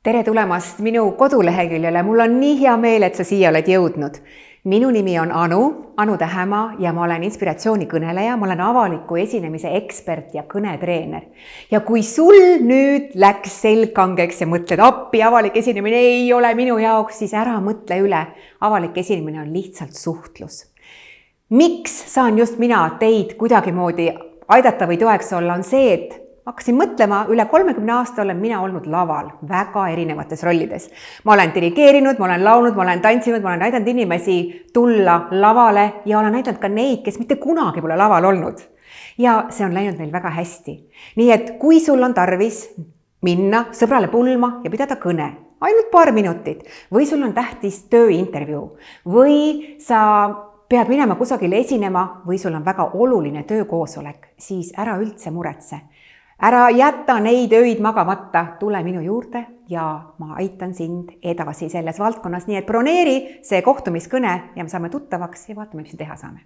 Tere tulemast minu koduleheküljele, mul on nii hea meel, et sa siia oled jõudnud. Minu nimi on Anu Tähemaa ja ma olen inspiratsioonikõneleja, ma olen avaliku esinemise ekspert ja kõnetreener. Ja kui sul nüüd läks selgkangeks ja mõtled appi, avalik esinemine ei ole minu jaoks, siis ära mõtle üle. Avalik esinemine on lihtsalt suhtlus. Miks saan just mina teid kuidagimoodi aidata või toeks olla, on see, et hakkasin mõtlema, üle 30 aasta olen mina olnud laval väga erinevates rollides. Ma olen dirigeerinud, ma olen laulnud, ma olen tantsinud, ma olen aidanud inimesi tulla lavale ja olen aidanud ka neid, kes mitte kunagi pole laval olnud. Ja see on läinud meil väga hästi. Nii et kui sul on tarvis minna sõbrale pulma ja pidada kõne, ainult paar minutit, või sul on tähtis tööintervjuu, või sa pead minema kusagile esinema, või sul on väga oluline töökoosolek, siis ära üldse muretse. Ära jäta neid öid magamata, tule minu juurde ja ma aitan sind edasi selles valdkonnas. Nii et broneeri see kohtumiskõne ja me saame tuttavaks ja vaatame, mis teha saame.